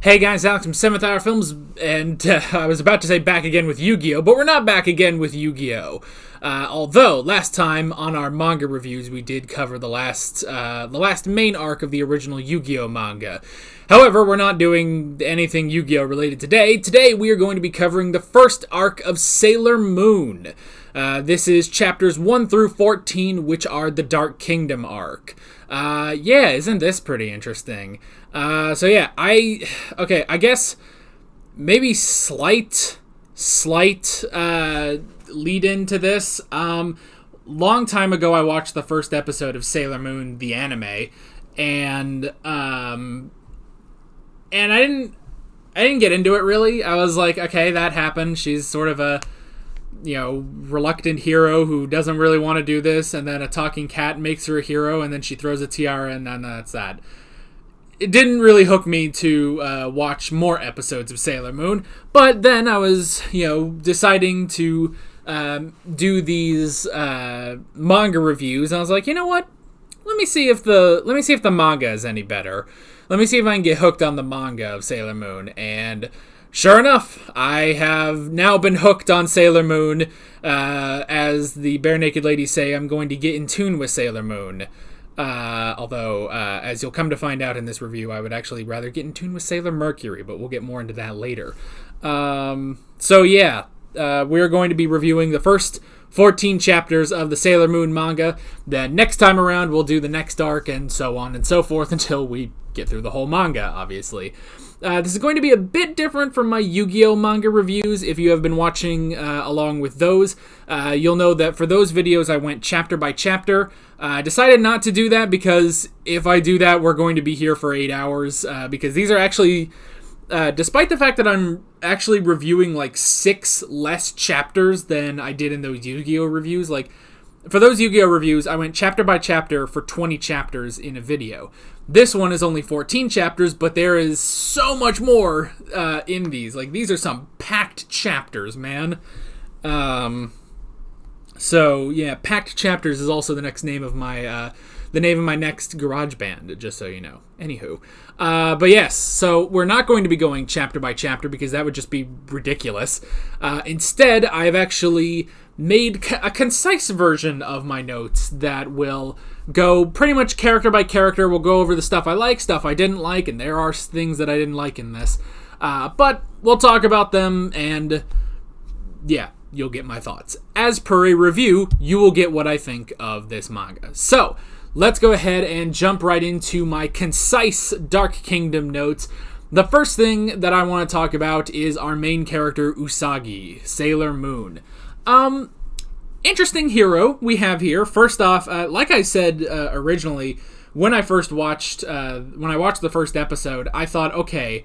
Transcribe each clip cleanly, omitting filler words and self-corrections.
Hey guys, Alex from 7th Hour Films, and I was about to say back again with Yu-Gi-Oh!, but we're not back again with Yu-Gi-Oh! Although, last time on our manga reviews, we did cover the last main arc of the original Yu-Gi-Oh! Manga. However, we're not doing anything Yu-Gi-Oh! Related today. Today, we are going to be covering the first arc of Sailor Moon. This is chapters 1 through 14, which are the Dark Kingdom arc. Yeah, isn't this pretty interesting? I guess maybe slight lead into this. Long time ago, I watched the first episode of Sailor Moon, the anime, and I didn't get into it really. I was like, okay, that happened. She's sort of a reluctant hero who doesn't really want to do this, and then a talking cat makes her a hero, and then she throws a tiara, and then that's that. It didn't really hook me to watch more episodes of Sailor Moon, but then I was, deciding to do these manga reviews, and I was like, you know what? Let me see if the manga is any better. Let me see if I can get hooked on the manga of Sailor Moon, and sure enough, I have now been hooked on Sailor Moon. As the Bare Naked Ladies say, I'm going to get in tune with Sailor Moon. Although, as you'll come to find out in this review, I would actually rather get in tune with Sailor Mercury, but we'll get more into that later. We're going to be reviewing the first 14 chapters of the Sailor Moon manga. Then next time around, we'll do the next arc, and so on and so forth until we get through the whole manga, obviously. This is going to be a bit different from my Yu-Gi-Oh! Manga reviews. If you have been watching along with those, you'll know that for those videos I went chapter by chapter. I decided not to do that because if I do that, we're going to be here for 8 hours, because these are actually, despite the fact that I'm actually reviewing like 6 less chapters than I did in those Yu-Gi-Oh! Reviews, like, for those Yu-Gi-Oh! Reviews, I went chapter by chapter for 20 chapters in a video. This one is only 14 chapters, but there is so much more in these. Like, these are some packed chapters, man. Packed chapters is also the next name of my next garage band, just so you know. Anywho. But yes, so we're not going to be going chapter by chapter because that would just be ridiculous. Instead, I've actually made a concise version of my notes that will go pretty much character by character. We'll go over the stuff I like, stuff I didn't like, and there are things that I didn't like in this. But we'll talk about them, and yeah, you'll get my thoughts. As per a review, you will get what I think of this manga. So, let's go ahead and jump right into my concise Dark Kingdom notes. The first thing that I want to talk about is our main character, Usagi, Sailor Moon. Interesting hero we have here. First off, like I said originally, when I watched the first episode, I thought, okay,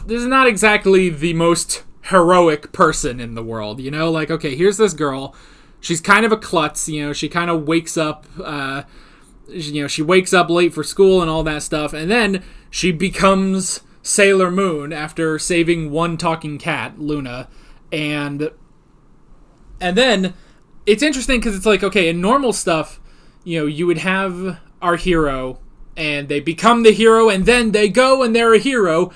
this is not exactly the most heroic person in the world, Like, okay, here's this girl. She's kind of a klutz, she kind of wakes up, she wakes up late for school and all that stuff, and then she becomes Sailor Moon after saving one talking cat, Luna, and then it's interesting because it's like, okay, in normal stuff, you would have our hero, and they become the hero, and then they go and they're a hero.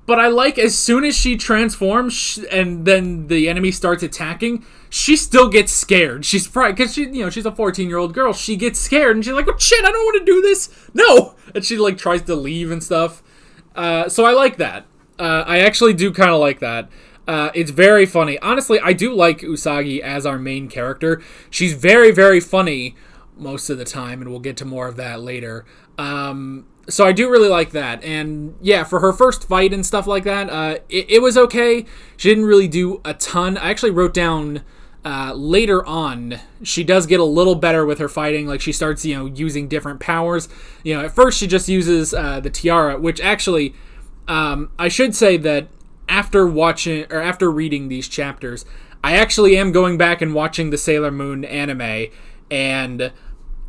But I like as soon as she transforms and then the enemy starts attacking, she still gets scared. She's frightened because she's a 14-year-old girl. She gets scared and she's like, "Oh shit, I don't want to do this. No!" And she like tries to leave and stuff. So I like that. I actually do kind of like that. It's very funny. Honestly, I do like Usagi as our main character. She's very, very funny most of the time, and we'll get to more of that later. So I do really like that. And yeah, for her first fight and stuff like that, it was okay. She didn't really do a ton. I actually wrote down later on, she does get a little better with her fighting. Like, she starts, using different powers. At first she just uses the tiara, which actually, I should say that after reading these chapters, I actually am going back and watching the Sailor Moon anime, and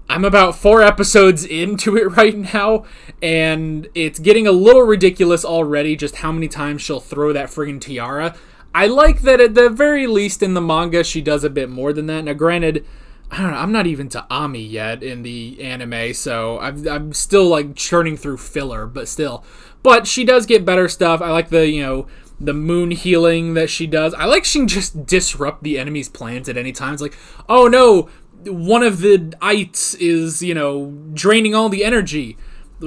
I'm about 4 episodes into it right now, and it's getting a little ridiculous already just how many times she'll throw that friggin' tiara. I like that at the very least in the manga she does a bit more than that. Now granted, I don't know, I'm not even to Ami yet in the anime, so I'm still like churning through filler, but still. But she does get better stuff. I like the moon healing that she does. I like she can just disrupt the enemy's plans at any time. It's like, oh no, one of the ites is, draining all the energy.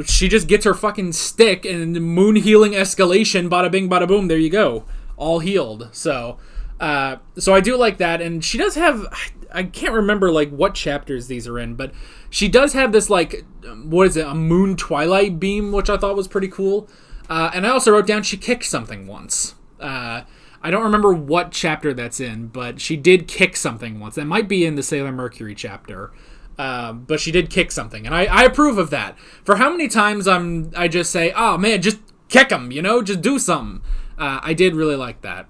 She just gets her fucking stick and moon healing escalation, bada bing, bada boom, there you go. All healed. So I do like that. And she does have, I can't remember like what chapters these are in, but she does have this like, what is it, a moon twilight beam, which I thought was pretty cool. And I also wrote down she kicked something once. I don't remember what chapter that's in, but she did kick something once. That might be in the Sailor Mercury chapter. But she did kick something, and I approve of that. For how many times I just say, oh man, just kick him, just do something. I did really like that.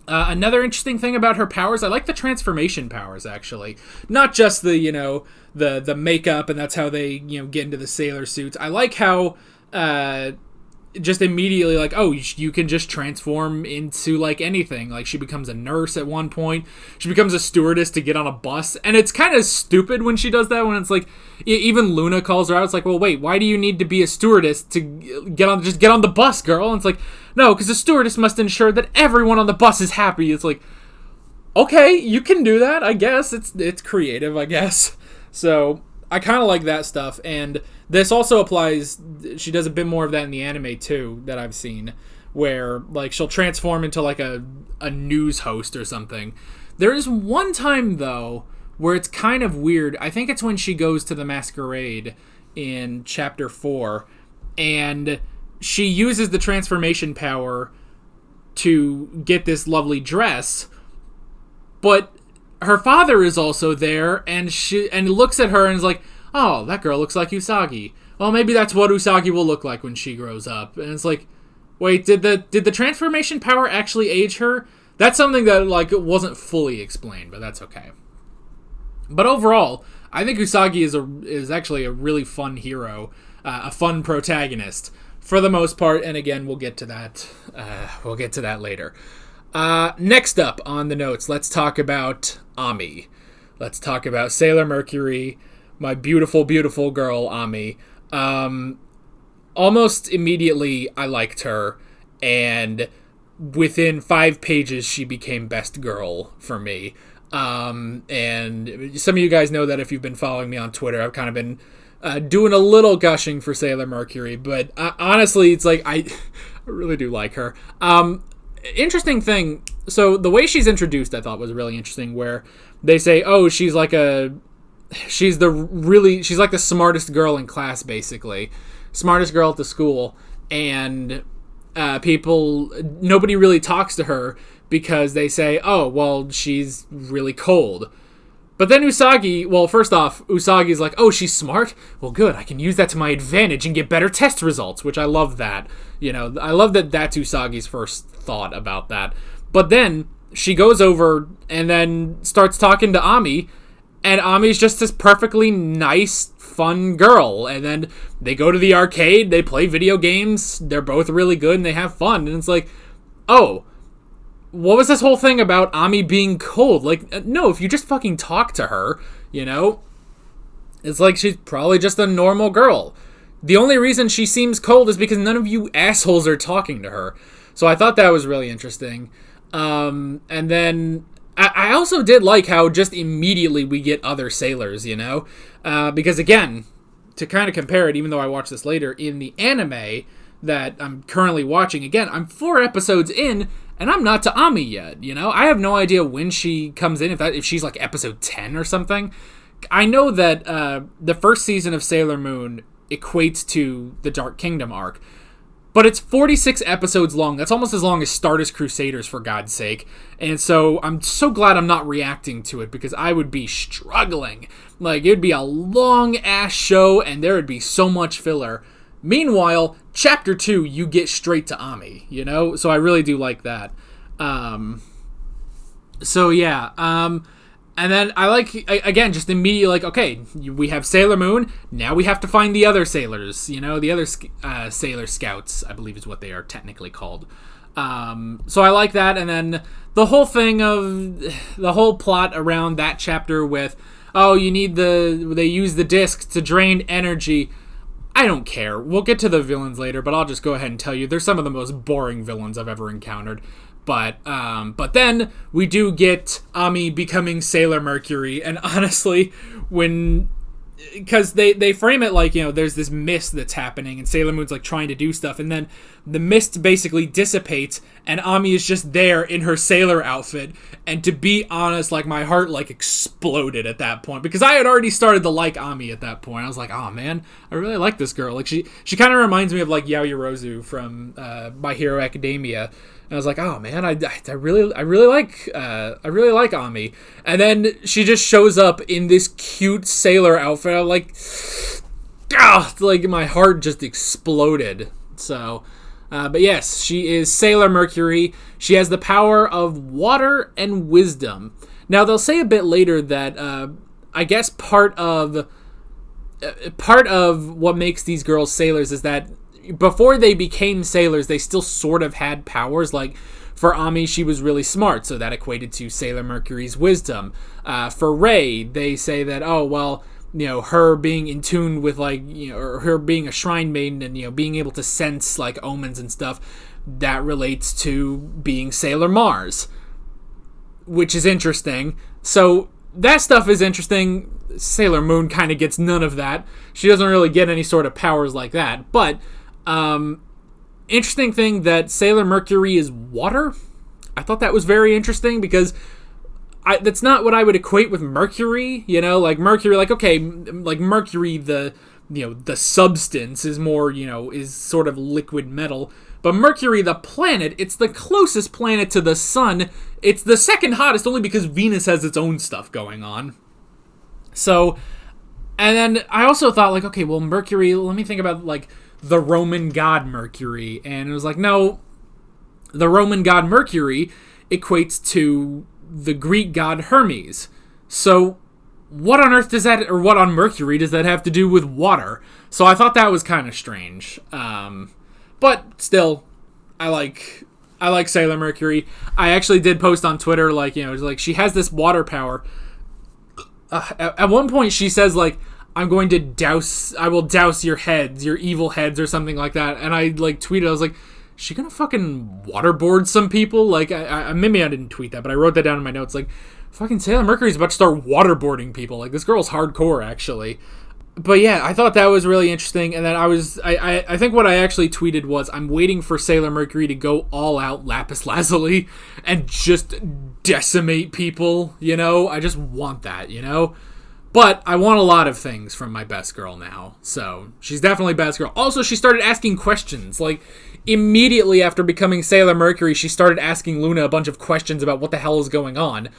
Another interesting thing about her powers, I like the transformation powers, actually. Not just the, the makeup, and that's how they, get into the sailor suits. I like how, just immediately like, oh, you can just transform into like anything. Like she becomes a nurse at one point. She becomes a stewardess to get on a bus. And it's kind of stupid when she does that, when it's like, even Luna calls her out. It's like, well, wait, why do you need to be a stewardess to get on the bus, girl? And it's like, no, because the stewardess must ensure that everyone on the bus is happy. It's like, okay, you can do that, I guess. It's creative, I guess. So I kind of like that stuff. And this also applies, she does a bit more of that in the anime too, that I've seen, where like she'll transform into like a news host or something. There is one time though where it's kind of weird. I think it's when she goes to the masquerade in chapter 4, and she uses the transformation power to get this lovely dress, but her father is also there, and looks at her and is like, oh, that girl looks like Usagi. Well, maybe that's what Usagi will look like when she grows up. And it's like, wait, did the transformation power actually age her? That's something that like wasn't fully explained, but that's okay. But overall, I think Usagi is actually a really fun hero, a fun protagonist for the most part. And again, we'll get to that. We'll get to that later. Next up on the notes, let's talk about Ami. Let's talk about Sailor Mercury. My beautiful, beautiful girl, Ami. Almost immediately, I liked her, and within 5 pages, she became best girl for me. And some of you guys know that if you've been following me on Twitter, I've kind of been doing a little gushing for Sailor Mercury, but honestly, it's like, I really do like her. Interesting thing, so the way she's introduced, I thought was really interesting, where they say, oh, she's like the smartest girl in class, basically. Smartest girl at the school. And nobody really talks to her because they say, oh, well, she's really cold. But then Usagi, well, first off, Usagi's like, oh, she's smart? Well, good, I can use that to my advantage and get better test results, which I love that. I love that that's Usagi's first thought about that. But then she goes over and then starts talking to Ami, and Ami's just this perfectly nice, fun girl. And then they go to the arcade, they play video games, they're both really good, and they have fun. And it's like, oh, what was this whole thing about Ami being cold? Like, no, if you just fucking talk to her, it's like she's probably just a normal girl. The only reason she seems cold is because none of you assholes are talking to her. So I thought that was really interesting. And then I also did like how just immediately we get other sailors, because again, to kind of compare it, even though I watched this later, in the anime that I'm currently watching, again, I'm 4 episodes in, and I'm not to Ami yet, I have no idea when she comes in, if she's like episode 10 or something. I know that the first season of Sailor Moon equates to the Dark Kingdom arc, but it's 46 episodes long. That's almost as long as Stardust Crusaders, for God's sake. And so I'm so glad I'm not reacting to it, because I would be struggling. Like, it would be a long-ass show, and there would be so much filler. Meanwhile, Chapter 2, you get straight to Ami, So I really do like that. So, yeah. And then I like, again, just immediately like, okay, we have Sailor Moon, now we have to find the other sailors, the other Sailor Scouts, I believe is what they are technically called. So I like that, and then the whole plot around that chapter with, oh, they use the disc to drain energy. I don't care. We'll get to the villains later, but I'll just go ahead and tell you they're some of the most boring villains I've ever encountered. But then we do get Ami becoming Sailor Mercury, and honestly, because they frame it like, there's this mist that's happening, and Sailor Moon's like trying to do stuff, and then the mist basically dissipates, and Ami is just there in her sailor outfit. And to be honest, like, my heart like exploded at that point, because I had already started to like Ami at that point. I was like, oh man, I really like this girl. Like, she kind of reminds me of like Yaoyorozu from My Hero Academia. And I was like, oh man, I really like Ami. And then she just shows up in this cute sailor outfit. I'm like, like my heart just exploded. So, but yes, she is Sailor Mercury. She has the power of water and wisdom. Now they'll say a bit later that I guess part of what makes these girls sailors is that before they became sailors, they still sort of had powers. Like, for Ami, she was really smart, so that equated to Sailor Mercury's wisdom. For Rei, they say that, her being in tune with, or her being a shrine maiden and, being able to sense, omens and stuff, that relates to being Sailor Mars, which is interesting. So, that stuff is interesting. Sailor Moon kind of gets none of that. She doesn't really get any sort of powers like that, but interesting thing that Sailor Mercury is water. I thought that was very interesting because that's not what I would equate with Mercury. Like Mercury, Mercury, the substance is more, is sort of liquid metal. But Mercury, the planet, it's the closest planet to the sun. It's the second hottest only because Venus has its own stuff going on. So, and then I also thought, Mercury, let me think about, the Roman god Mercury. And it was like, no, the Roman god Mercury equates to the Greek god Hermes. So what on earth does that, or what on Mercury does that have to do with water? So I thought that was kind of strange. But still, I like Sailor Mercury. I actually did post on Twitter, she has this water power. At one point she says, I will douse your heads, your evil heads, or something like that. And I tweeted, I was like, is she gonna fucking waterboard some people? Maybe I didn't tweet that, but I wrote that down in my notes. Fucking Sailor Mercury's about to start waterboarding people. This girl's hardcore, actually. But yeah, I thought that was really interesting. And then I think what I actually tweeted was, I'm waiting for Sailor Mercury to go all out lapis lazuli and just decimate people, I just want that, But I want a lot of things from my best girl now. So she's definitely best girl. Also, she started asking questions. Immediately after becoming Sailor Mercury, she started asking Luna a bunch of questions about what the hell is going on.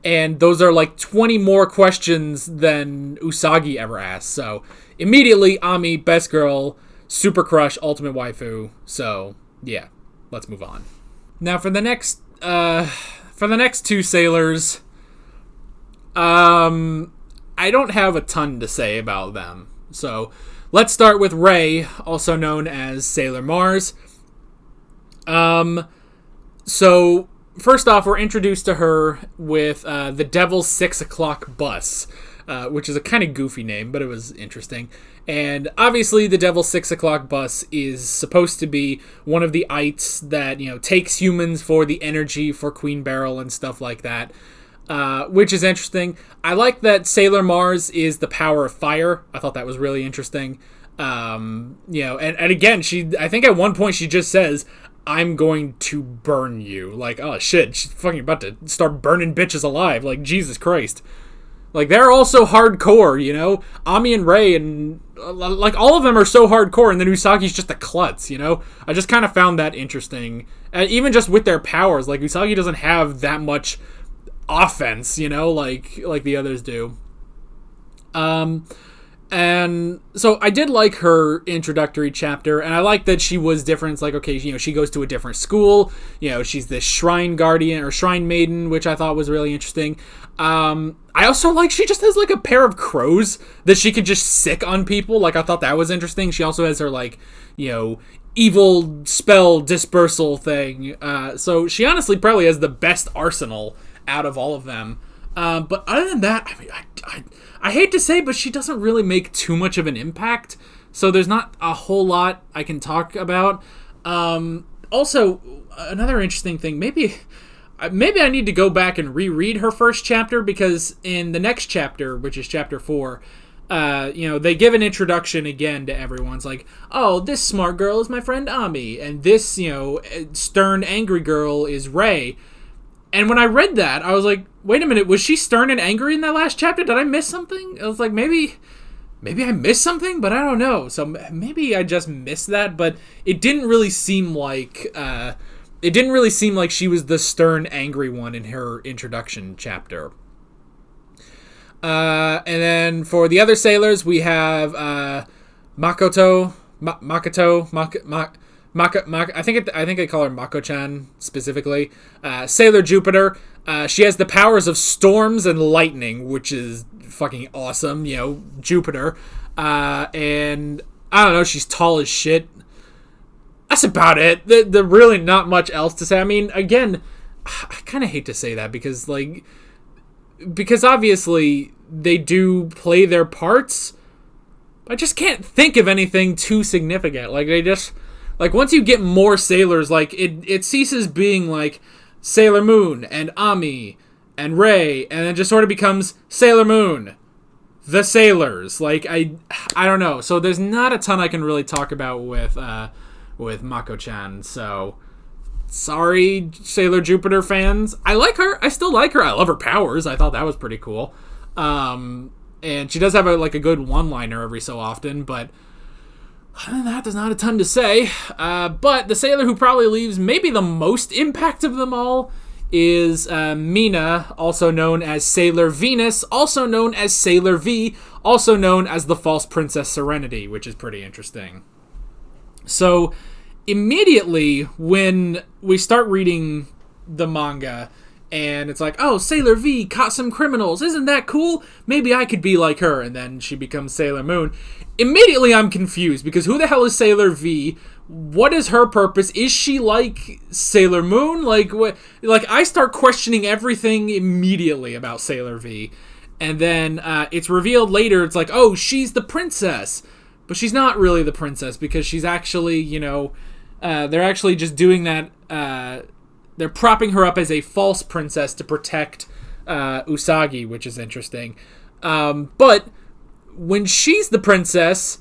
And those are 20 more questions than Usagi ever asked. So immediately, Ami, best girl, super crush, ultimate waifu. So yeah, let's move on. Now for the next two sailors, I don't have a ton to say about them. So let's start with Rei, also known as Sailor Mars. So first off, we're introduced to her with the Devil's 6 o'clock bus, which is a kind of goofy name, but it was interesting. And obviously the Devil's 6 o'clock bus is supposed to be one of the ites that, takes humans for the energy for Queen Beryl and stuff like that. Which is interesting. I like that Sailor Mars is the power of fire. I thought that was really interesting. And again, I think at one point she just says, I'm going to burn you. Oh shit, she's fucking about to start burning bitches alive. Jesus Christ. They're also hardcore, Ami and Rei and, all of them are so hardcore, and then Usagi's just a klutz, I just kind of found that interesting. And even just with their powers, Usagi doesn't have that much offense, like the others do. And so I did like her introductory chapter, and I like that she was different. It's she goes to a different school, she's this shrine guardian or shrine maiden, which I thought was really interesting. I also she just has a pair of crows that she could just sick on people. I thought that was interesting. She also has her evil spell dispersal thing. So she honestly probably has the best arsenal out of all of them. But other than that, I hate to say, but she doesn't really make too much of an impact. so there's not a whole lot I can talk about. Also, another interesting thing, maybe I need to go back and reread her first chapter, because in the next chapter, which is chapter 4, they give an introduction again to everyone. It's like, oh, this smart girl is my friend Ami, and this, stern, angry girl is Ray. And when I read that, I was like, wait a minute, was she stern and angry in that last chapter? Did I miss something? I was like, maybe I missed something, but I don't know. So maybe I just missed that, but it didn't really seem like she was the stern, angry one in her introduction chapter. And then for the other sailors, we have Makoto. I think they call her Mako-chan specifically. Sailor Jupiter. She has the powers of storms and lightning, which is fucking awesome. Jupiter. And I don't know. She's tall as shit. That's about it. There's really not much else to say. I mean, again, I kind of hate to say that because obviously they do play their parts. I just can't think of anything too significant. Once you get more sailors, it ceases being Sailor Moon and Ami and Ray, and it just sort of becomes Sailor Moon, the sailors. I don't know. So there's not a ton I can really talk about with Mako-chan. So sorry, Sailor Jupiter fans. I like her. I still like her. I love her powers. I thought that was pretty cool. And she does have a good one-liner every so often, but other than that, there's not a ton to say. But the sailor who probably leaves maybe the most impact of them all is Mina, also known as Sailor Venus, also known as Sailor V, also known as the False Princess Serenity, which is pretty interesting. So immediately when we start reading the manga, and it's like, oh, Sailor V caught some criminals. Isn't that cool? Maybe I could be like her. And then she becomes Sailor Moon. Immediately I'm confused, because who the hell is Sailor V? What is her purpose? Is she like Sailor Moon? I start questioning everything immediately about Sailor V. And then it's revealed later, it's like, oh, she's the princess. But she's not really the princess, because she's actually, they're actually just doing that. They're propping her up as a false princess to protect Usagi, which is interesting. But when she's the princess,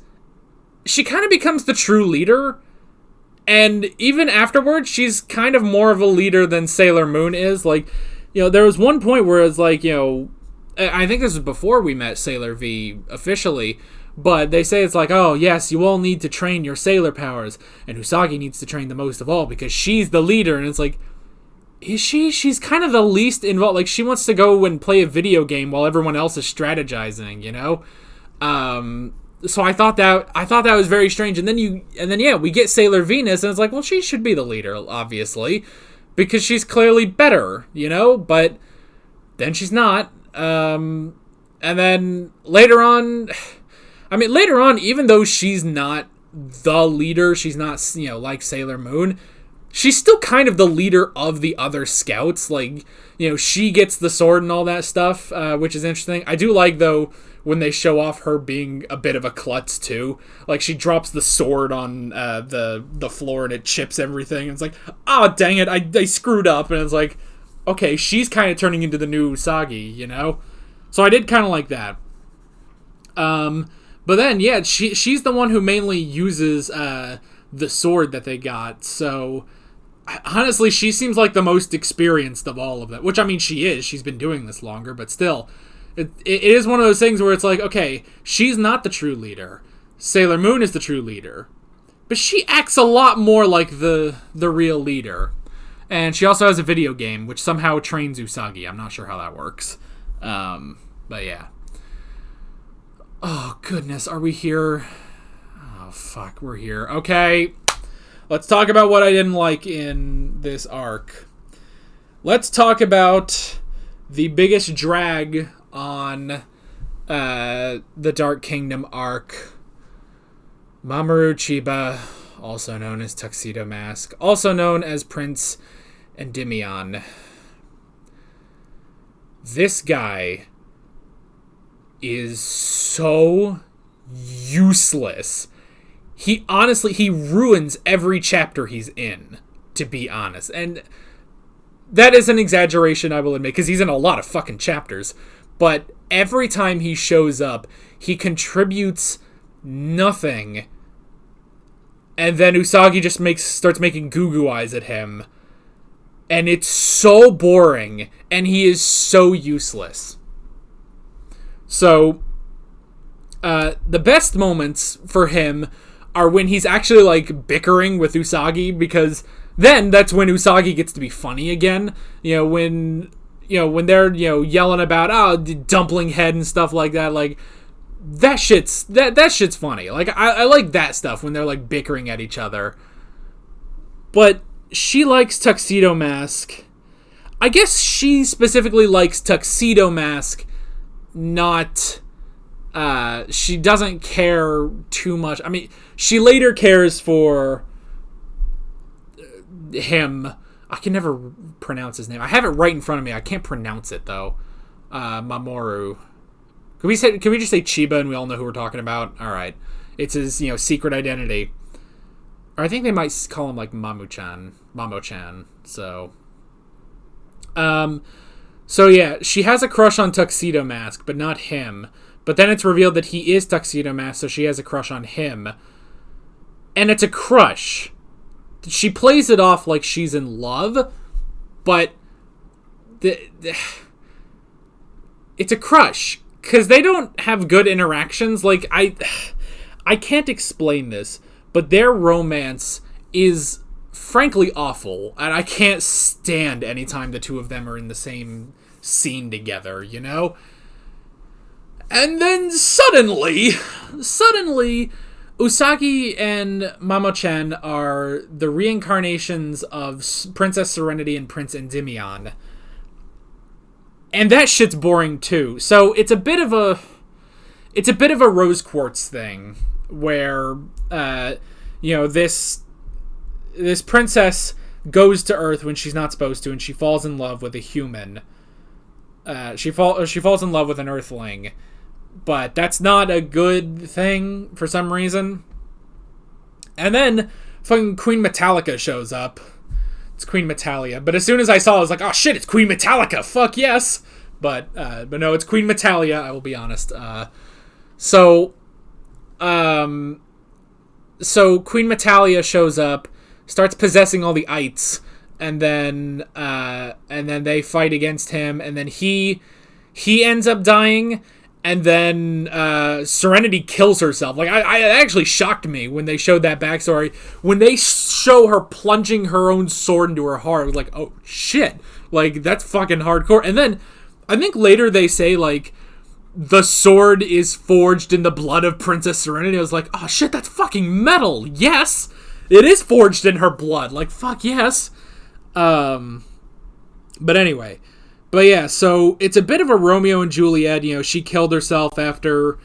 she kind of becomes the true leader. And even afterwards, she's kind of more of a leader than Sailor Moon is. There was one point where it's I think this was before we met Sailor V officially, but they say it's oh, yes, you all need to train your sailor powers, and Usagi needs to train the most of all because she's the leader. And it's is she? She's kind of the least involved. She wants to go and play a video game while everyone else is strategizing, So I thought that was very strange. And then we get Sailor Venus, and it's well, she should be the leader, obviously, because she's clearly better, but then she's not. And then later on, even though she's not the leader, she's not, like Sailor Moon, she's still kind of the leader of the other scouts. She gets the sword and all that stuff, which is interesting. I do like, though, when they show off her being a bit of a klutz, too. She drops the sword on the floor and it chips everything. And it's oh, dang it, I screwed up. And it's okay, she's kind of turning into the new Usagi, So I did kind of like that. But then, yeah, she's the one who mainly uses the sword that they got. So honestly, she seems like the most experienced of all of them. Which, she is. She's been doing this longer, but still. It is one of those things where it's okay, she's not the true leader. Sailor Moon is the true leader. But she acts a lot more like the real leader. And she also has a video game, which somehow trains Usagi. I'm not sure how that works. But yeah. Oh, goodness, are we here? Oh, fuck, we're here. Okay, let's talk about what I didn't like in this arc. Let's talk about the biggest drag on the Dark Kingdom arc. Mamoru Chiba, also known as Tuxedo Mask, also known as Prince Endymion. This guy is so useless he ruins every chapter he's in, to be honest. And that is an exaggeration, I will admit, because he's in a lot of fucking chapters. But every time he shows up, he contributes nothing. And then Usagi just starts making goo-goo eyes at him. And it's so boring. And he is so useless. So, the best moments for him are when he's actually, like, bickering with Usagi, because then that's when Usagi gets to be funny again. When they're, yelling about, dumpling head and stuff like that, like, that shit's funny. Like, I like that stuff when they're, like, bickering at each other. But she likes Tuxedo Mask. I guess she specifically likes Tuxedo Mask, not... she doesn't care too much. I mean, she later cares for him. I can never pronounce his name. I have it right in front of me. I can't pronounce it, though. Mamoru. Can we just say Chiba and we all know who we're talking about? All right. It's his, secret identity. Or I think they might call him, like, Mamo-chan. So. So, yeah. She has a crush on Tuxedo Mask, but not him. But then it's revealed that he is Tuxedo Mask, so she has a crush on him. And it's a crush. She plays it off like she's in love, but it's a crush. Because they don't have good interactions. Like, I can't explain this, but their romance is frankly awful. And I can't stand anytime the two of them are in the same scene together, And then suddenly, Usagi and Mamo-chan are the reincarnations of Princess Serenity and Prince Endymion. And that shit's boring too. So it's a bit of a rose quartz thing where this princess goes to Earth when she's not supposed to, and she falls in love with a human. She falls in love with an Earthling. But that's not a good thing for some reason. And then fucking Queen Metallica shows up. It's Queen Metalia. But as soon as I saw it, I was like, oh shit, it's Queen Metallica. Fuck yes. But no, it's Queen Metalia, I will be honest. So Queen Metalia shows up, starts possessing all the ites, and then they fight against him, and then he ends up dying. And then Serenity kills herself. Like, it actually shocked me when they showed that backstory. When they show her plunging her own sword into her heart, I was like, oh, shit. Like, that's fucking hardcore. And then, I think later they say, like, the sword is forged in the blood of Princess Serenity. I was like, oh, shit, that's fucking metal. Yes! It is forged in her blood. Like, fuck yes. But anyway... But yeah, so it's a bit of a Romeo and Juliet. She killed herself after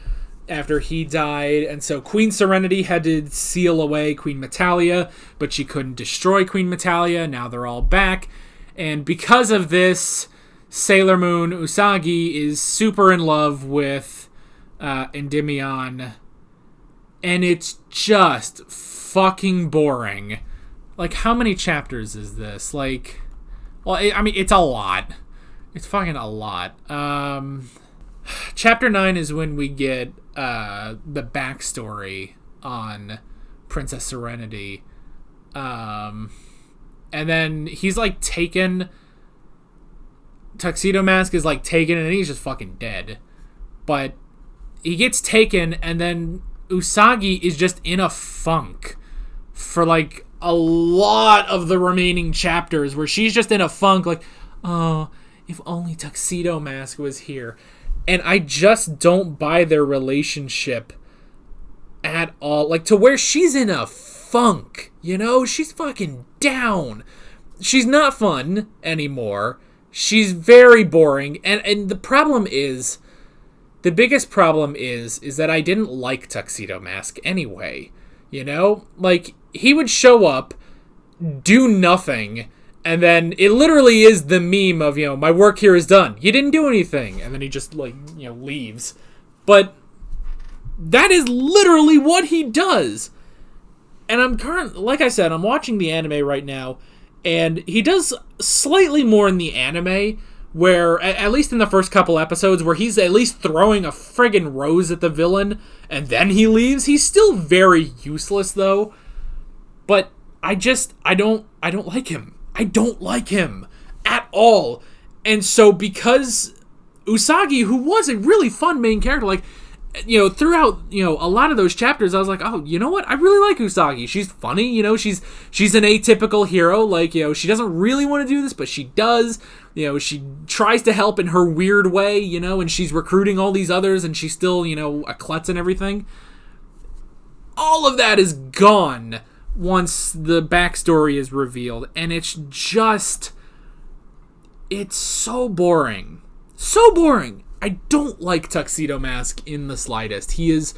he died, and so Queen Serenity had to seal away Queen Metalia, but she couldn't destroy Queen Metalia. Now they're all back, and because of this, Sailor Moon Usagi is super in love with Endymion, and it's just fucking boring. Like, how many chapters is this? Like, well, it's a lot. It's fucking a lot. Chapter 9 is when we get the backstory on Princess Serenity. And then he's, like, taken... Tuxedo Mask is, like, taken, and he's just fucking dead. But he gets taken, and then Usagi is just in a funk for, like, a lot of the remaining chapters, where she's just in a funk, like, oh... if only Tuxedo Mask was here. And I just don't buy their relationship at all. Like, to where she's in a funk, She's fucking down. She's not fun anymore. She's very boring. And the problem is... the biggest problem is that I didn't like Tuxedo Mask anyway. Like, he would show up, do nothing... and then it literally is the meme of, my work here is done. You didn't do anything. And then he just, leaves. But that is literally what he does. And like I said, I'm watching the anime right now, and he does slightly more in the anime, where, at least in the first couple episodes, where he's at least throwing a friggin' rose at the villain, and then he leaves. He's still very useless, though. But I don't like him. I don't like him at all. And so because Usagi, who was a really fun main character, like, throughout, a lot of those chapters, I was like, oh, you know what? I really like Usagi. She's funny, she's an atypical hero. Like, she doesn't really want to do this, but she does. She tries to help in her weird way, and she's recruiting all these others, and she's still, a klutz and everything. All of that is gone once the backstory is revealed, and it's so boring. So boring. I don't like Tuxedo Mask in the slightest. He's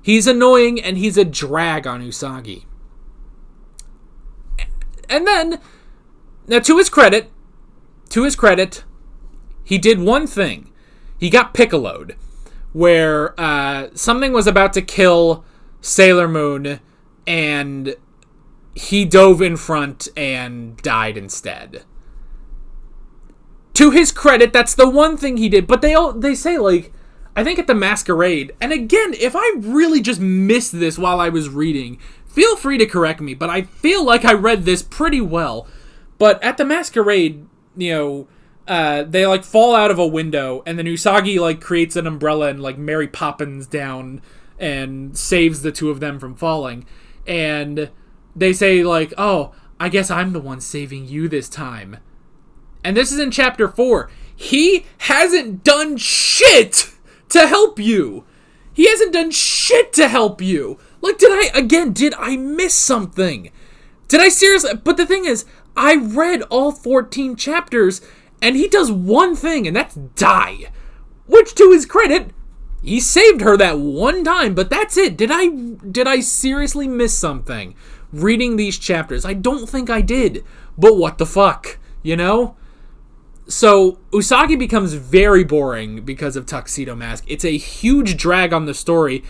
annoying, and he's a drag on Usagi. And then, now to his credit, he did one thing. He got piccoloed, where something was about to kill Sailor Moon, and he dove in front and died instead. To his credit, that's the one thing he did. But they say, like, I think at the Masquerade, and again, if I really just missed this while I was reading, feel free to correct me, but I feel like I read this pretty well. But at the Masquerade, they, like, fall out of a window, and then Usagi, like, creates an umbrella and, like, Mary Poppins down and saves the two of them from falling. And they say, like, oh, I guess I'm the one saving you this time. And this is in chapter 4. He hasn't done shit to help you. He hasn't done shit to help you. Like, did I miss something? Did I seriously? But the thing is, I read all 14 chapters, and he does one thing, and that's die. Which, to his credit, he saved her that one time, but that's it. Did I seriously miss something reading these chapters? I don't think I did. But what the fuck, So, Usagi becomes very boring because of Tuxedo Mask. It's a huge drag on the story.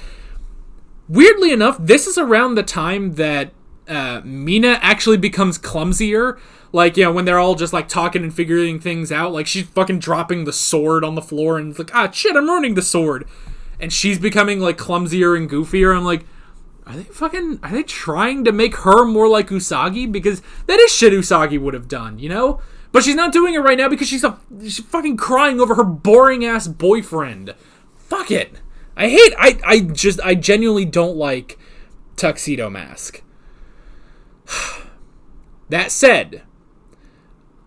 Weirdly enough, this is around the time that Mina actually becomes clumsier. Like, when they're all just, like, talking and figuring things out. Like, she's fucking dropping the sword on the floor and it's like, ah, shit, I'm ruining the sword. And she's becoming, like, clumsier and goofier. I'm like, are they trying to make her more like Usagi? Because that is shit Usagi would have done, But she's not doing it right now because she's fucking crying over her boring ass boyfriend. Fuck it. I genuinely don't like Tuxedo Mask. That said,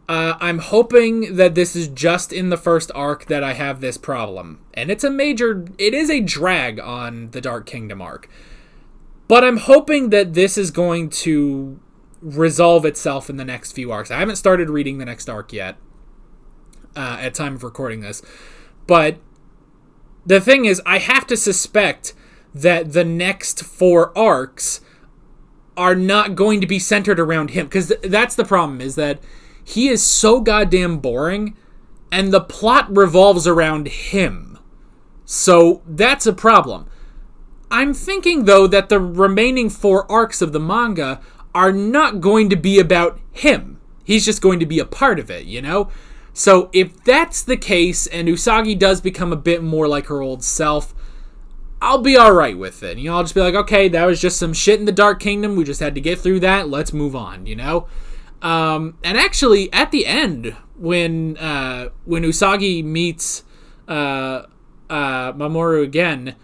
I'm hoping that this is just in the first arc that I have this problem. And it is a drag on the Dark Kingdom arc. But I'm hoping that this is going to resolve itself in the next few arcs. I haven't started reading the next arc yet at time of recording this. But the thing is, I have to suspect that the next 4 arcs are not going to be centered around him. Because that's the problem, is that he is so goddamn boring, and the plot revolves around him. So that's a problem. I'm thinking, though, that the remaining 4 arcs of the manga are not going to be about him. He's just going to be a part of it, So if that's the case, and Usagi does become a bit more like her old self, I'll be alright with it. I'll just be like, okay, that was just some shit in the Dark Kingdom. We just had to get through that. Let's move on, And actually, at the end, when Usagi meets Mamoru again,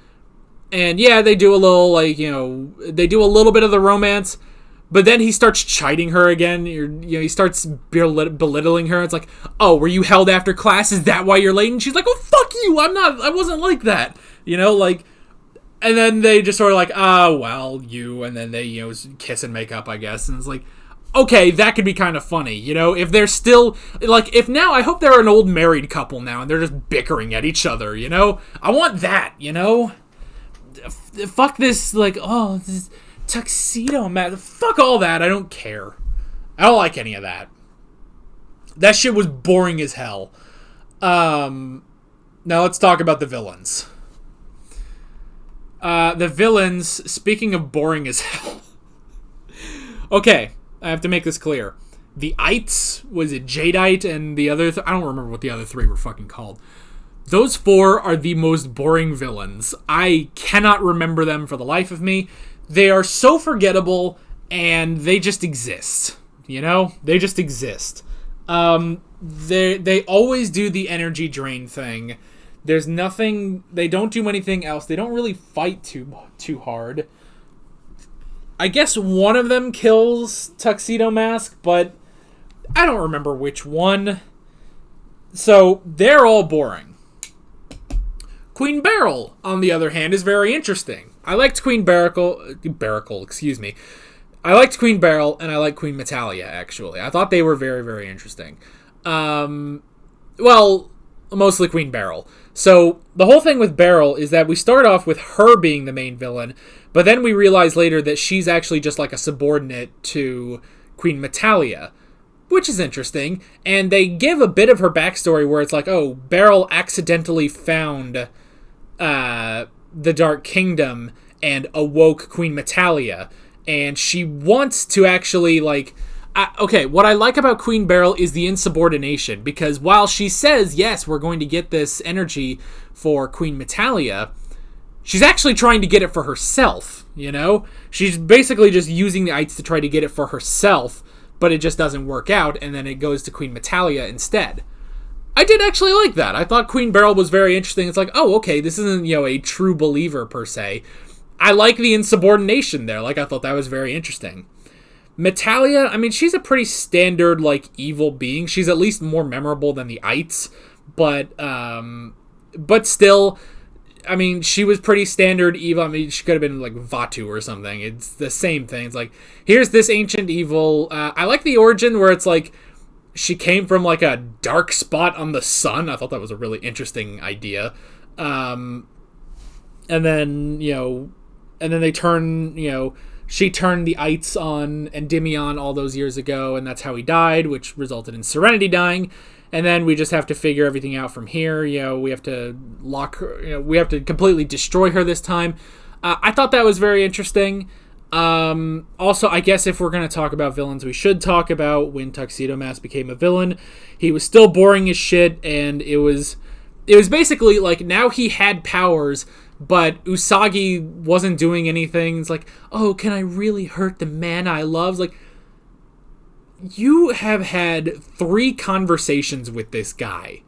and yeah, they do a little, they do a little bit of the romance, but then he starts chiding her again. He starts belittling her. It's like, oh, were you held after class? Is that why you're late? And she's like, oh, fuck you. I wasn't like that. And then they just sort of like, well, you, and then they, kiss and make up, I guess. And it's like, okay, that could be kind of funny, if they're still, if now, I hope they're an old married couple now, and they're just bickering at each other, I want that, Fuck this, this Tuxedo Mask. Fuck all that. I don't care. I don't like any of that. That shit was boring as hell. Now let's talk about the villains. The villains, speaking of boring as hell, Okay, I have to make this clear. The Ites, was it Jadeite and the other... I don't remember what the other three were fucking called. Those four are the most boring villains. I cannot remember them for the life of me. They are so forgettable, and they just exist. You know? They just exist. They always do the energy drain thing. There's nothing... They don't do anything else. They don't really fight too hard. I guess one of them kills Tuxedo Mask, but I don't remember which one. So, they're all boring. Queen Beryl, on the other hand, is very interesting. I liked Queen Beryl, excuse me. I liked Queen Beryl, and I liked Queen Metalia, actually. I thought they were very, very interesting. Well, mostly Queen Beryl. So, the whole thing with Beryl is that we start off with her being the main villain, but then we realize later that she's actually just like a subordinate to Queen Metalia, which is interesting. And they give a bit of her backstory where it's like, oh, Beryl accidentally found the Dark Kingdom and awoke Queen Metalia, and she wants to actually, like... okay, what I like about Queen Beryl is the insubordination, because while she says, yes, we're going to get this energy for Queen Metalia, she's actually trying to get it for herself, you know? She's basically just using the Ites to try to get it for herself, but it just doesn't work out, and then it goes to Queen Metalia instead. I did actually like that. I thought Queen Beryl was very interesting. It's like, oh, okay, this isn't, you know, a true believer per se. I like the insubordination there. Like, I thought that was very interesting. Metalia, I mean, she's a pretty standard, like, evil being. She's at least more memorable than the Ites, but still, I mean, she was pretty standard evil. I mean, she could have been, like, Vatu or something. It's the same thing. It's like, here's this ancient evil. I like the origin where it's like, she came from, like, a dark spot on the sun. I thought that was a really interesting idea. And then, you know, and then they turn, you know, she turned the Ites on Endymion all those years ago, and that's how he died, which resulted in Serenity dying. And then we just have to figure everything out from here. You know, we have to lock her, you know, we have to completely destroy her this time. I thought that was very interesting. Also, I guess if we're going to talk about villains, we should talk about when Tuxedo Mask became a villain. He was still boring as shit, and it was basically like, now he had powers, but Usagi wasn't doing anything. It's like, oh, can I really hurt the man I love? It's like, you have had 3 conversations with this guy.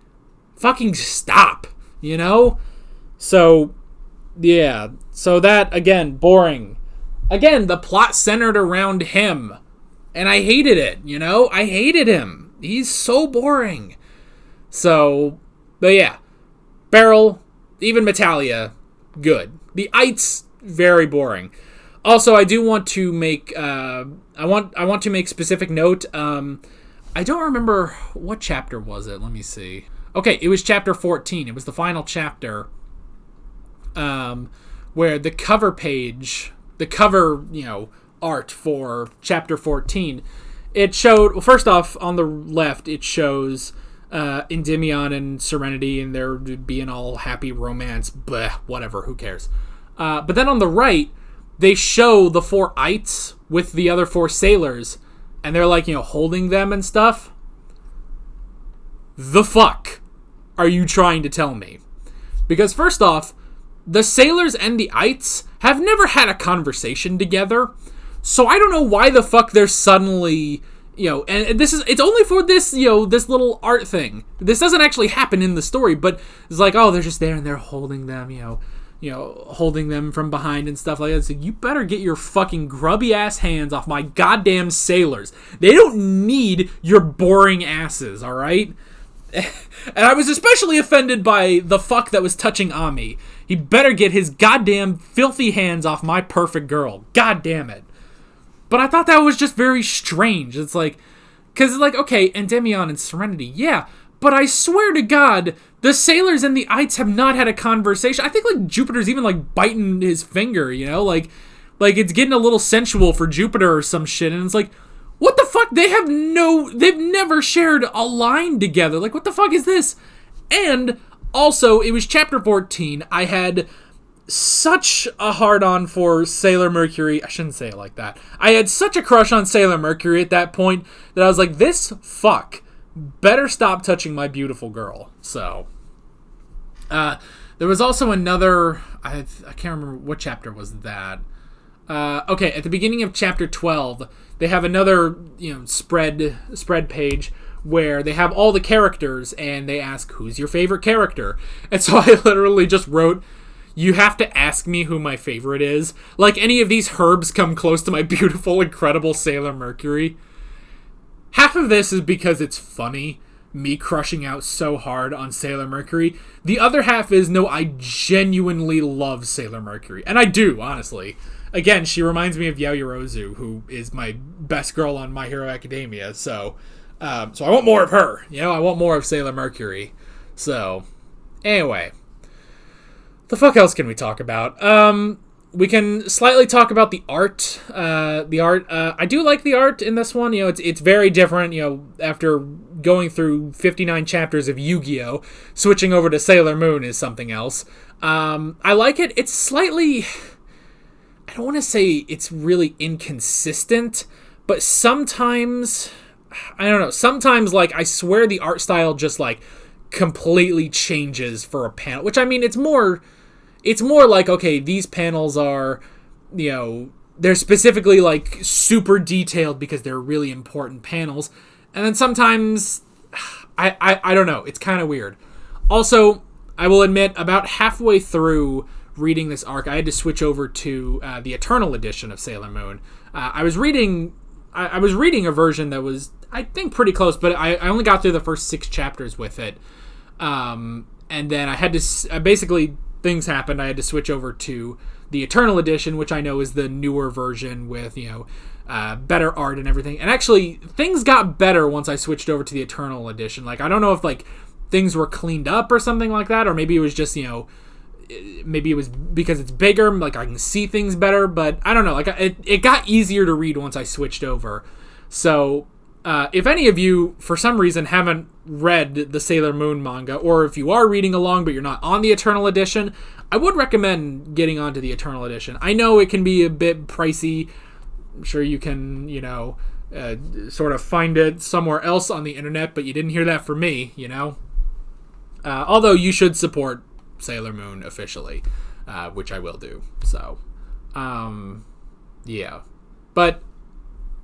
Fucking stop, you know? So, yeah. So that, again, boring. Again, the plot centered around him. And I hated it, you know? I hated him. He's so boring. So, but yeah. Beryl, even Metalia, good. The Ites, very boring. Also, I do want to make I want to make specific note. I don't remember what chapter was it. Let me see. Okay, it was chapter 14. It was the final chapter. Where the cover page, the cover, you know, art for chapter 14, it showed, well, first off, on the left, it shows Endymion and Serenity, and they're being all happy romance, bleh, whatever, who cares. But then on the right, they show the 4 Ites with the other 4 sailors, and they're like, you know, holding them and stuff. The fuck are you trying to tell me? Because first off, the sailors and the Ites have never had a conversation together, so I don't know why the fuck they're suddenly, you know, and it's only for this, you know, this little art thing. This doesn't actually happen in the story, but it's like, oh, they're just there and they're holding them, you know, holding them from behind and stuff like that. So you better get your fucking grubby ass hands off my goddamn sailors. They don't need your boring asses, alright? And I was especially offended by the fuck that was touching Ami. He better get his goddamn filthy hands off my perfect girl. God damn it. But I thought that was just very strange. It's like, because it's like, okay, Endymion and Serenity, yeah, but I swear to God, the sailors and the Ites have not had a conversation. I think, like, Jupiter's even, like, biting his finger, you know? Like it's getting a little sensual for Jupiter or some shit, and it's like, what the fuck? They've never shared a line together. Like, what the fuck is this? And, also, it was chapter 14. I had such a hard-on for Sailor Mercury. I shouldn't say it like that. I had such a crush on Sailor Mercury at that point that I was like, this fuck better stop touching my beautiful girl. So, there was also another, I can't remember what chapter was that. Okay, at the beginning of chapter 12, they have another, spread page where they have all the characters and they ask, who's your favorite character? And so I literally just wrote, you have to ask me who my favorite is. Like, any of these herbs come close to my beautiful, incredible Sailor Mercury. Half of this is because it's funny, me crushing out so hard on Sailor Mercury. The other half is, no, I genuinely love Sailor Mercury. And I do, honestly. Again, she reminds me of Yaoyorozu, who is my best girl on My Hero Academia. So I want more of her. I want more of Sailor Mercury. So, anyway. The fuck else can we talk about? We can slightly talk about the art. I do like the art in this one. It's very different. After going through 59 chapters of Yu-Gi-Oh, switching over to Sailor Moon is something else. I like it. It's slightly, I don't want to say it's really inconsistent, but sometimes, I don't know. Sometimes, I swear the art style just completely changes for a panel. Which, I mean, it's more like, okay, these panels are, they're specifically super detailed because they're really important panels. And then sometimes, I don't know, it's kind of weird. Also, I will admit, about halfway through reading this arc, I had to switch over to the Eternal edition of Sailor Moon. I was reading a version that was, I think, pretty close, but I only got through the first 6 chapters with it. And then I had to, basically, things happened. I had to switch over to the Eternal edition, which I know is the newer version with, better art and everything. And actually, things got better once I switched over to the Eternal edition. I don't know if, things were cleaned up or something like that, or maybe it was just, maybe it was because it's bigger, I can see things better, but I don't know. It got easier to read once I switched over. So, if any of you, for some reason, haven't read the Sailor Moon manga, or if you are reading along but you're not on the Eternal edition, I would recommend getting onto the Eternal edition. I know it can be a bit pricey. I'm sure you can, sort of find it somewhere else on the internet, but you didn't hear that from me, Although you should support Sailor Moon officially, which I will do. So, yeah. But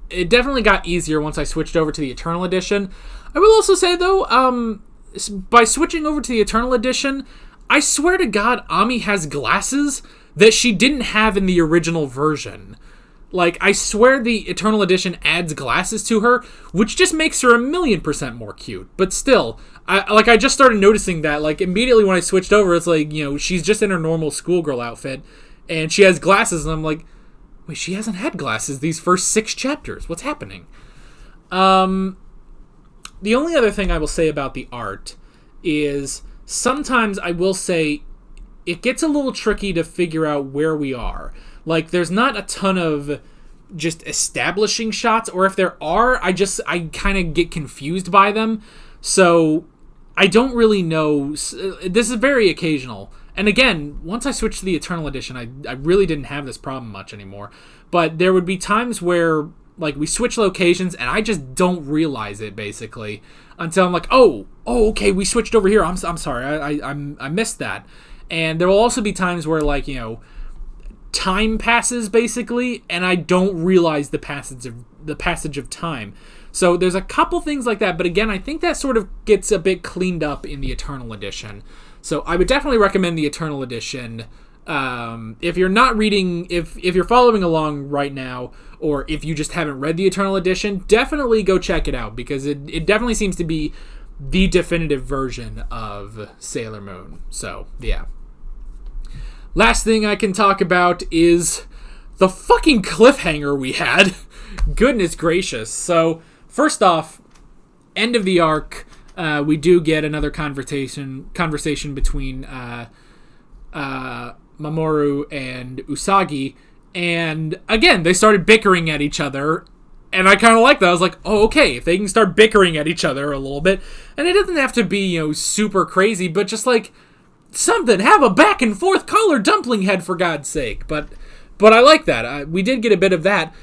it definitely got easier once I switched over to the Eternal edition. I will also say, though, by switching over to the Eternal edition, I swear to God, Ami has glasses that she didn't have in the original version. I swear the Eternal edition adds glasses to her, which just makes her 1,000,000% more cute. But still, I just started noticing that, immediately when I switched over, it's she's just in her normal schoolgirl outfit, and she has glasses, and I'm like, wait, she hasn't had glasses these first 6 chapters. What's happening? The only other thing I will say about the art is sometimes I will say it gets a little tricky to figure out where we are. There's not a ton of just establishing shots, or if there are, I kind of get confused by them. So I don't really know. This is very occasional. And again, once I switched to the Eternal edition, I really didn't have this problem much anymore. But there would be times where, we switch locations, and I just don't realize it, basically, until I'm like, oh, okay, we switched over here. I'm sorry, I missed that. And there will also be times where, time passes, basically, and I don't realize the passage of time. So there's a couple things like that, but again, I think that sort of gets a bit cleaned up in the Eternal edition. So I would definitely recommend the Eternal edition. If you're not reading, if you're following along right now, or if you just haven't read the Eternal edition, definitely go check it out, because it definitely seems to be the definitive version of Sailor Moon. So, yeah. Last thing I can talk about is the fucking cliffhanger we had. Goodness gracious. So, first off, end of the arc, we do get another conversation between Mamoru and Usagi, and again, they started bickering at each other, and I kind of like that. I was like, oh, okay, if they can start bickering at each other a little bit, and it doesn't have to be, super crazy, but just something. Have a back and forth color dumpling head, for God's sake. But I like that. We did get a bit of that.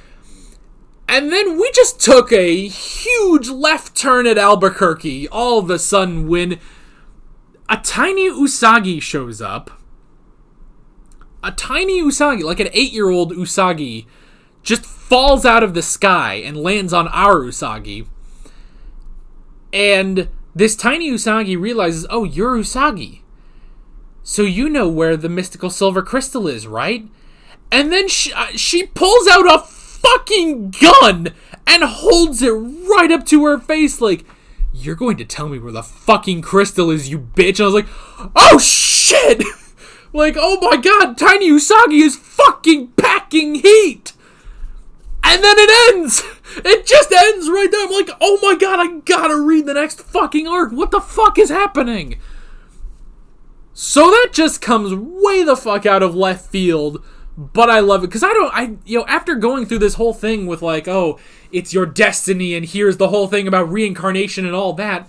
And then we just took a huge left turn at Albuquerque all of a sudden when a tiny Usagi shows up. A tiny Usagi, like an 8-year-old Usagi, just falls out of the sky and lands on our Usagi. And this tiny Usagi realizes, oh, you're Usagi. So you know where the mystical silver crystal is, right? And then she pulls out a fucking gun and holds it right up to her face like, you're going to tell me where the fucking crystal is, you bitch. And I was like, oh shit! Like, oh my god, tiny Usagi is fucking packing heat! And then it ends! It just ends right there. I'm like, oh my god, I gotta read the next fucking arc. What the fuck is happening? So that just comes way the fuck out of left field, but I love it. Because after going through this whole thing with like, oh, it's your destiny, and here's the whole thing about reincarnation and all that,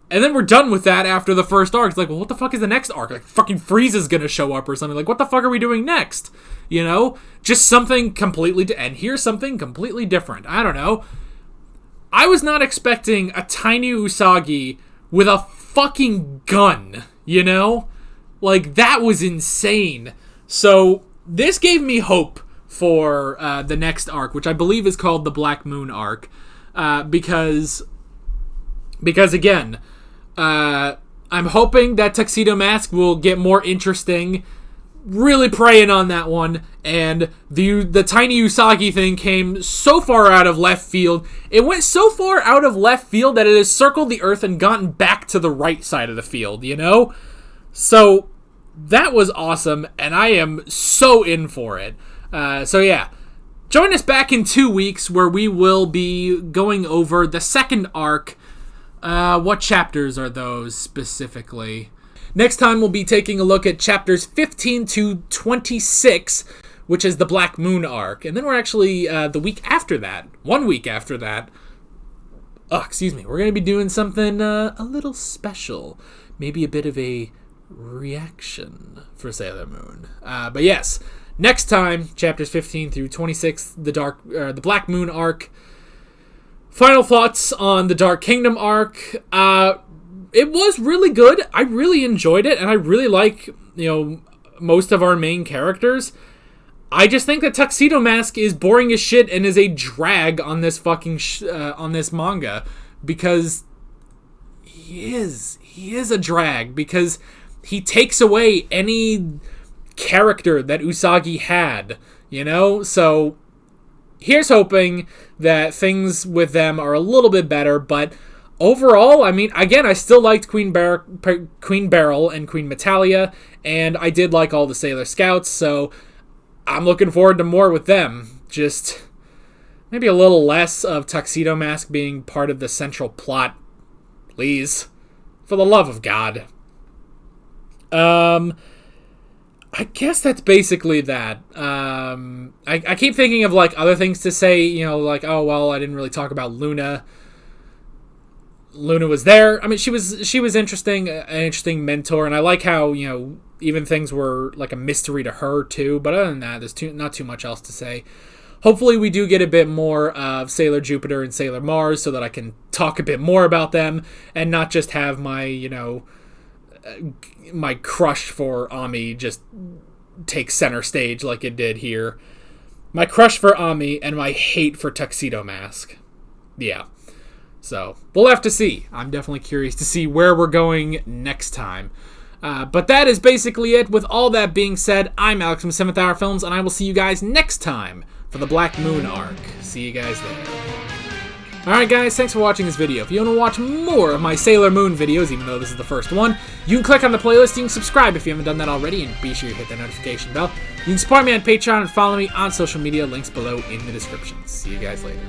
and then we're done with that after the first arc. It's like, well, what the fuck is the next arc? Like, fucking Frieza's gonna show up or something. Like, what the fuck are we doing next? You know? Just something completely... and here's something completely different. I don't know. I was not expecting a tiny Usagi with a fucking gun, you know? Like, that was insane. So, this gave me hope for the next arc, which I believe is called the Black Moon arc. Because again... I'm hoping that Tuxedo Mask will get more interesting. Really praying on that one. And the tiny Usagi thing came so far out of left field. It went so far out of left field that it has circled the earth and gotten back to the right side of the field, you know? So, that was awesome, and I am so in for it. So yeah. Join us back in 2 weeks where we will be going over the second arc. What chapters are those specifically? Next time we'll be taking a look at chapters 15 to 26, which is the Black Moon arc. And then we're actually, the week after that, 1 week after that, we're going to be doing something a little special. Maybe a bit of a reaction for Sailor Moon. But yes, next time, chapters 15 through 26, the Black Moon arc. Final thoughts on the Dark Kingdom arc. It was really good. I really enjoyed it, and I really like, most of our main characters. I just think that Tuxedo Mask is boring as shit and is a drag on this fucking on this manga, because he is a drag, because he takes away any character that Usagi had, So here's hoping that things with them are a little bit better, but overall, I mean, again, I still liked Queen Beryl and Queen Metalia, and I did like all the Sailor Scouts, so I'm looking forward to more with them. Just maybe a little less of Tuxedo Mask being part of the central plot, please. For the love of God. I guess that's basically that. I keep thinking of, other things to say, oh, well, I didn't really talk about Luna. Luna was there. I mean, she was interesting, an interesting mentor, and I like how, even things were, a mystery to her, too. But other than that, there's not too much else to say. Hopefully we do get a bit more of Sailor Jupiter and Sailor Mars so that I can talk a bit more about them and not just have my, my crush for Ami just take center stage like it did here. My crush for Ami and my hate for Tuxedo Mask. Yeah. So, we'll have to see. I'm definitely curious to see where we're going next time. But that is basically it. With all that being said, I'm Alex from 7th Hour Films, and I will see you guys next time for the Black Moon arc. See you guys there. Alright guys, thanks for watching this video. If you want to watch more of my Sailor Moon videos, even though this is the first one, you can click on the playlist, you can subscribe if you haven't done that already, and be sure you hit that notification bell. You can support me on Patreon and follow me on social media, links below in the description. See you guys later.